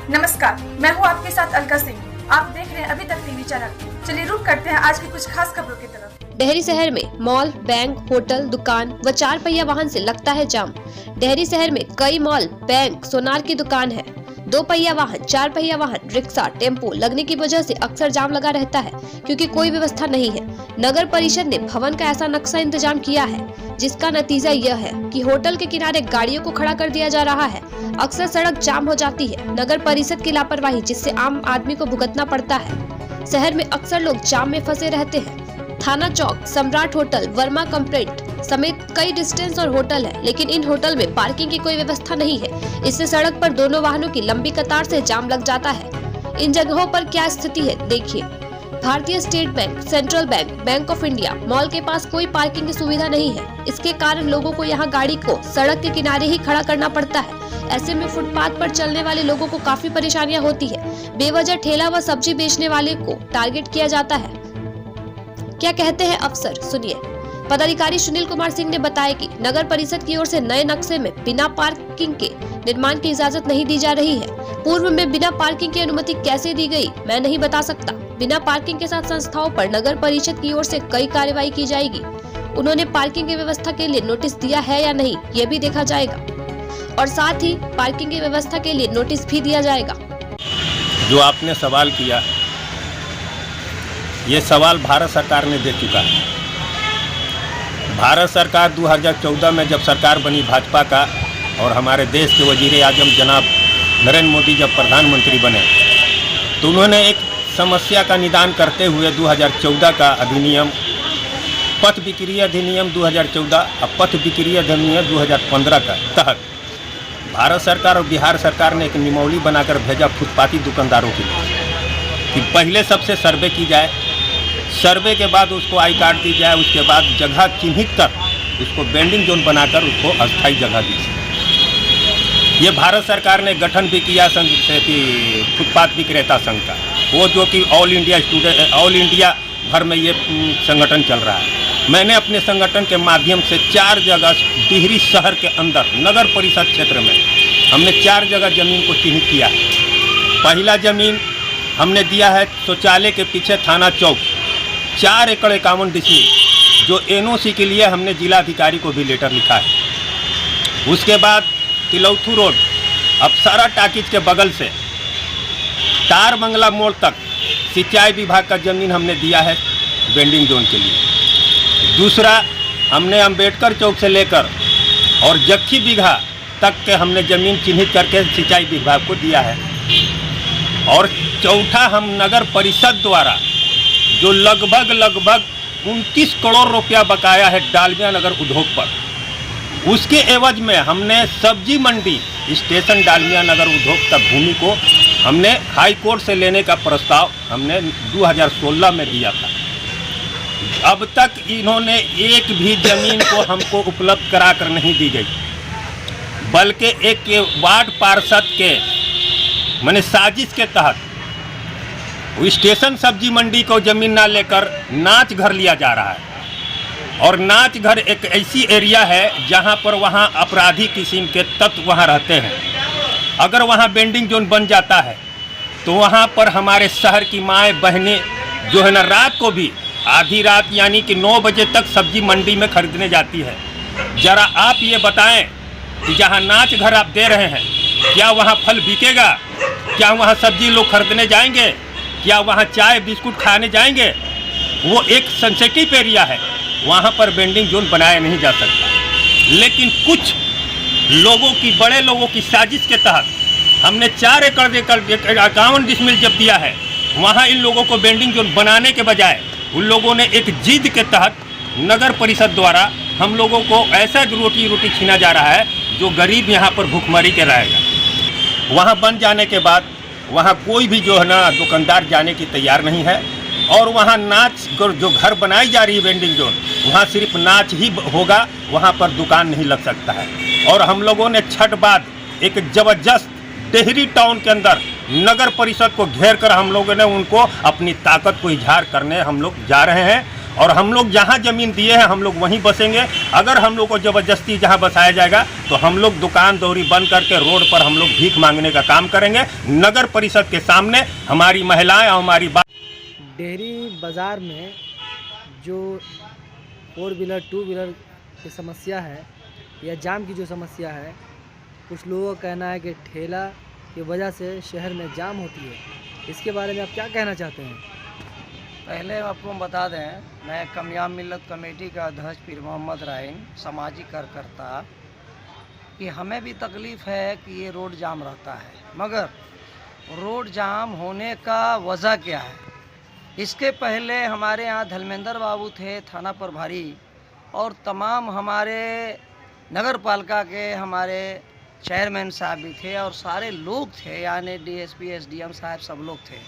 नमस्कार, मैं हूँ आपके साथ अलका सिंह। आप देख रहे हैं अभी तक टीवी चैनल। चलिए रुक करते हैं आज की कुछ खास खबरों की तरफ। डेहरी शहर में मॉल, बैंक, होटल, दुकान व 4 पहिया वाहन से लगता है जाम। डेहरी शहर में कई मॉल, बैंक, सोनार की दुकान है। 2 पहिया वाहन, 4 पहिया वाहन, रिक्शा, टेम्पो लगने की वजह से अक्सर जाम लगा रहता है क्योंकि कोई व्यवस्था नहीं है। नगर परिषद ने भवन का ऐसा नक्शा इंतजाम किया है जिसका नतीजा यह है कि होटल के किनारे गाड़ियों को खड़ा कर दिया जा रहा है। अक्सर सड़क जाम हो जाती है। नगर परिषद की लापरवाही जिससे आम आदमी को भुगतना पड़ता है। शहर में अक्सर लोग जाम में फंसे रहते हैं। थाना चौक, सम्राट होटल, वर्मा कंप्लेंट समेत कई डिस्टेंस और होटल है, लेकिन इन होटल में पार्किंग की कोई व्यवस्था नहीं है। इससे सड़क पर दोनों वाहनों की लंबी कतार से जाम लग जाता है। इन जगहों पर क्या स्थिति है देखिए। भारतीय state bank, central bank, bank of India mall के पास कोई पार्किंग की सुविधा नहीं है। इसके कारण लोगों को यहाँ गाड़ी को सड़क के किनारे ही खड़ा करना पड़ता है। ऐसे में फुटपाथ पर चलने वाले लोगों को काफी परेशानियां होती है। बेवजह ठेला व सब्जी बेचने वाले को टारगेट किया जाता है। क्या कहते हैं अफसर, सुनिए। पदाधिकारी सुनील कुमार सिंह ने बताया कि नगर परिषद की ओर से नए नक्शे में बिना पार्किंग के निर्माण की इजाजत नहीं दी जा रही है। पूर्व में बिना पार्किंग की अनुमति कैसे दी गई मैं नहीं बता सकता। बिना पार्किंग के साथ संस्थाओं पर नगर परिषद की ओर से कई कार्रवाई की जाएगी। उन्होंने पार्किंग की व्यवस्था के लिए नोटिस दिया है या नहीं ये भी देखा जाएगा और साथ ही पार्किंग की व्यवस्था के लिए नोटिस भी दिया जाएगा। जो आपने सवाल किया, ये सवाल भारत सरकार ने दे चुका है। भारत सरकार 2014 में जब सरकार बनी भाजपा का और हमारे देश के वजीर आजम जनाब नरेंद्र मोदी जब प्रधानमंत्री बने तो उन्होंने एक समस्या का निदान करते हुए 2014 का अधिनियम, पथ बिक्री अधिनियम 2014 और पथ बिक्री अधिनियम 2015 का तहत भारत सरकार और बिहार सरकार ने एक नियमावली बनाकर भेजा फुटपाती दुकानदारों के लिए कि पहले सबसे सर्वे की जाए, सर्वे के बाद उसको आई कार्ड दी जाए, उसके बाद जगह चिन्हित कर उसको बेंडिंग जोन बनाकर उसको अस्थायी जगह दी जाए। ये भारत सरकार ने गठन भी किया संघ से कि फुटपाथ विक्रेता संघ का, वो जो कि ऑल इंडिया भर में ये संगठन चल रहा है। मैंने अपने संगठन के माध्यम से 4 जगह डिहरी शहर के अंदर नगर परिषद क्षेत्र में हमने 4 जगह ज़मीन को चिन्हित किया है। पहला ज़मीन हमने दिया है शौचालय के पीछे थाना चौक 4 एकड़ 51 डिसमिल, जो NOC के लिए हमने जिलाधिकारी को भी लेटर लिखा है। उसके बाद तिलौथू रोड अप्सरा टाकीज के बगल से तार बंगला मोड़ तक सिंचाई विभाग का ज़मीन हमने दिया है बेंडिंग जोन के लिए। दूसरा, हमने अंबेडकर चौक से लेकर और जक्खी बीघा तक के हमने ज़मीन चिन्हित करके सिंचाई विभाग को दिया है। और चौथा, हम नगर परिषद द्वारा जो लगभग 29 करोड़ रुपया बकाया है डालमिया नगर उद्योग पर, उसके एवज में हमने सब्जी मंडी स्टेशन डालमिया नगर उद्योग तक भूमि को हमने हाई कोर्ट से लेने का प्रस्ताव हमने 2016 में दिया था। अब तक इन्होंने एक भी ज़मीन को हमको उपलब्ध करा कर नहीं दी गई, बल्कि एक वार्ड पार्षद के माने साजिश के तहत स्टेशन सब्जी मंडी को ज़मीन ना लेकर नाच घर लिया जा रहा है। और नाच घर एक ऐसी एरिया है जहां पर वहां अपराधी किस्म के तत्व वहां रहते हैं। अगर वहां बेंडिंग जोन बन जाता है तो वहां पर हमारे शहर की माएँ बहनें जो है ना, रात को भी आधी रात यानी कि 9 बजे तक सब्जी मंडी में खरीदने जाती है। ज़रा आप ये बताएं कि जहां नाच घर आप दे रहे हैं, क्या वहां फल बिकेगा? क्या वहां सब्जी लोग खरीदने जाएंगे? क्या वहां चाय बिस्कुट खाने जाएंगे? वो एक सेंसिटिव एरिया है, वहाँ पर बेंडिंग जोन बनाया नहीं जा सकता। लेकिन कुछ लोगों की, बड़े लोगों की साजिश के तहत हमने 4 एकड़ 51 डिसमिल जब दिया है, वहाँ इन लोगों को बेंडिंग जोन बनाने के बजाय उन लोगों ने एक जिद के तहत नगर परिषद द्वारा हम लोगों को ऐसा रोटी छीना जा रहा है जो गरीब यहाँ पर भूखमरी के रहेगा। वहाँ बन जाने के बाद वहाँ कोई भी जो है ना दुकानदार जाने की तैयार नहीं है। और वहाँ नाच जो घर बनाई जा रही है बेंडिंग जोन, वहाँ सिर्फ नाच ही होगा, वहाँ पर दुकान नहीं लग सकता है। और हम लोगों ने छठ बाद एक ज़बरदस्त डेहरी टाउन के अंदर नगर परिषद को घेर कर हम लोगों ने उनको अपनी ताकत को इजहार करने हम लोग जा रहे हैं। और हम लोग जहाँ ज़मीन दिए हैं हम लोग वहीं बसेंगे। अगर हम लोग को ज़बरदस्ती जहाँ बसाया जाएगा तो हम लोग दुकान दौरी बंद करके रोड पर हम लोग भीख मांगने का काम करेंगे। नगर परिषद के सामने हमारी महिलाएं और हमारी डेहरी बाज़ार में जो 4 व्हीलर 2 व्हीलर की समस्या है या जाम की जो समस्या है, कुछ लोगों का कहना है कि ठेला की वजह से शहर में जाम होती है। इसके बारे में आप क्या कहना चाहते हैं? पहले आपको बता दें, मैं कमयाब मिल्लत कमेटी का अध्यक्ष पीर मोहम्मद राइन, सामाजिक कार्यकर्ता, कि हमें भी तकलीफ़ है कि ये रोड जाम रहता है, मगर रोड जाम होने का वजह क्या है? इसके पहले हमारे यहाँ धर्मेंद्र बाबू थे थाना प्रभारी, और तमाम हमारे नगर पालिका के हमारे चेयरमैन साहब भी थे और सारे लोग थे, यानी डीएसपी एसडीएम साहब सब लोग थे।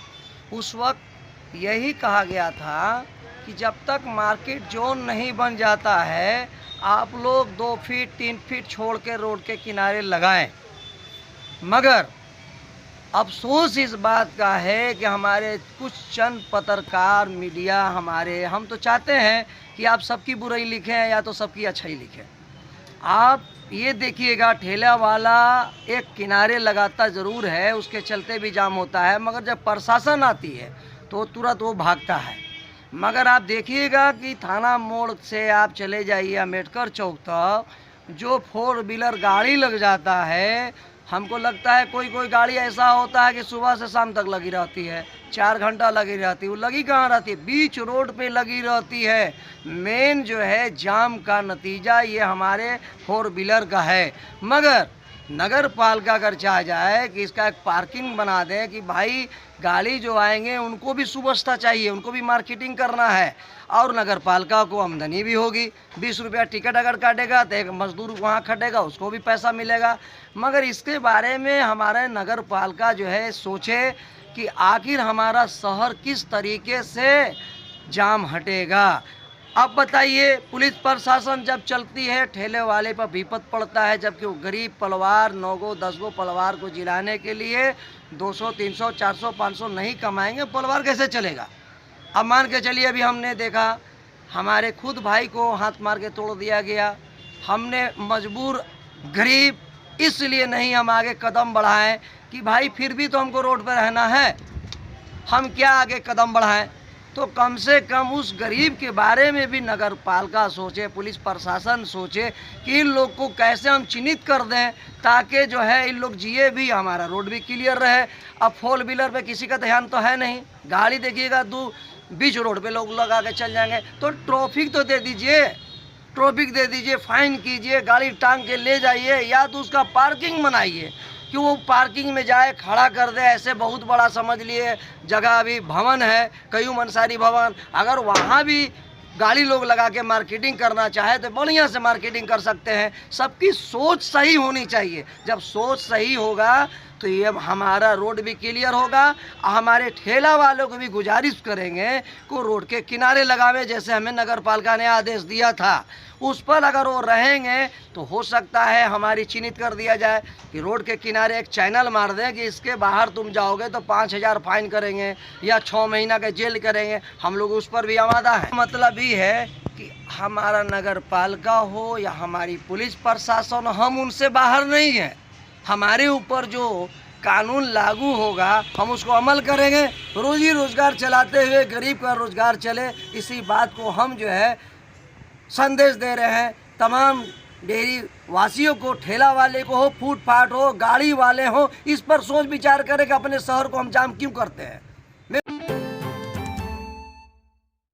उस वक्त यही कहा गया था कि जब तक मार्केट जोन नहीं बन जाता है आप लोग 2 फीट 3 फीट छोड़ के रोड के किनारे लगाएं। मगर अफसोस इस बात का है कि हमारे कुछ चंद पत्रकार मीडिया हम तो चाहते हैं कि आप सबकी बुराई लिखें या तो सबकी अच्छाई लिखें। आप ये देखिएगा, ठेला वाला एक किनारे लगाता ज़रूर है, उसके चलते भी जाम होता है, मगर जब प्रशासन आती है तो तुरंत वो भागता है। मगर आप देखिएगा कि थाना मोड़ से आप चले जाइए अम्बेडकर चौक तक, जो 4 व्हीलर गाड़ी लग जाता है, हमको लगता है कोई गाड़ी ऐसा होता है कि सुबह से शाम तक लगी रहती है, 4 घंटा लगी रहती है। वो लगी कहाँ रहती है? बीच रोड पे लगी रहती है। मेन जो है जाम का नतीजा ये हमारे 4 व्हीलर का है। मगर नगर पालिका अगर चाह जाए कि इसका एक पार्किंग बना दें कि भाई गाड़ी जो आएंगे उनको भी सुव्यवस्था चाहिए, उनको भी मार्केटिंग करना है, और नगर पालिका को आमदनी भी होगी। 20 रुपया टिकट अगर काटेगा तो एक मजदूर वहाँ खटेगा, उसको भी पैसा मिलेगा। मगर इसके बारे में हमारे नगर पालिका जो है सोचे कि आखिर हमारा शहर किस तरीके से जाम हटेगा। अब बताइए, पुलिस प्रशासन जब चलती है ठेले वाले पर विपद पड़ता है, जबकि वो गरीब परिवार 9 गो 10 गो परिवार को जिलाने के लिए 200 300 400 500 नहीं कमाएंगे, परिवार कैसे चलेगा? अब मान के चलिए, अभी हमने देखा हमारे खुद भाई को हाथ मार के तोड़ दिया गया। हमने मजबूर गरीब इसलिए नहीं हम आगे कदम बढ़ाएं कि भाई फिर भी तो हमको रोड पर रहना है, हम क्या आगे कदम बढ़ाएं? तो कम से कम उस गरीब के बारे में भी नगर पालिका सोचे, पुलिस प्रशासन सोचे कि इन लोग को कैसे हम चिन्हित कर दें ताकि जो है इन लोग जिए भी, हमारा रोड भी क्लियर रहे। अब 4 व्हीलर पे किसी का ध्यान तो है नहीं, गाड़ी देखिएगा बीच रोड पे लोग लगा के चल जाएंगे। तो ट्रैफिक तो दे दीजिए, ट्रैफिक दे दीजिए, फाइन कीजिए, गाड़ी टांग के ले जाइए, या तो उसका पार्किंग बनाइए कि वो पार्किंग में जाए, खड़ा कर दे। ऐसे बहुत बड़ा समझ लिए जगह अभी भवन है, कयूम अंसारी भवन, अगर वहाँ भी गाड़ी लोग लगा के मार्केटिंग करना चाहे तो बढ़िया से मार्केटिंग कर सकते हैं। सबकी सोच सही होनी चाहिए। जब सोच सही होगा तो ये हमारा रोड भी क्लियर होगा। हमारे ठेला वालों को भी गुजारिश करेंगे को रोड के किनारे लगावे, जैसे हमें नगर पालिका ने आदेश दिया था, उस पर अगर वो रहेंगे तो हो सकता है हमारी चिन्हित कर दिया जाए कि रोड के किनारे एक चैनल मार दें कि इसके बाहर तुम जाओगे तो 5000 फाइन करेंगे या 6 महीना का जेल करेंगे। हम लोग उस पर भी आमादा है। मतलब ये है कि हमारा नगर पालिका हो या हमारी पुलिस प्रशासन, हम उनसे बाहर नहीं हैं। हमारे ऊपर जो कानून लागू होगा हम उसको अमल करेंगे। रोजी रोजगार चलाते हुए गरीब का रोजगार चले, इसी बात को हम जो है संदेश दे रहे हैं तमाम डेयरी वासियों को। ठेला वाले को हो, फुटपाथ हो, गाड़ी वाले हो, इस पर सोच विचार करें कि अपने शहर को हम जाम क्यों करते हैं।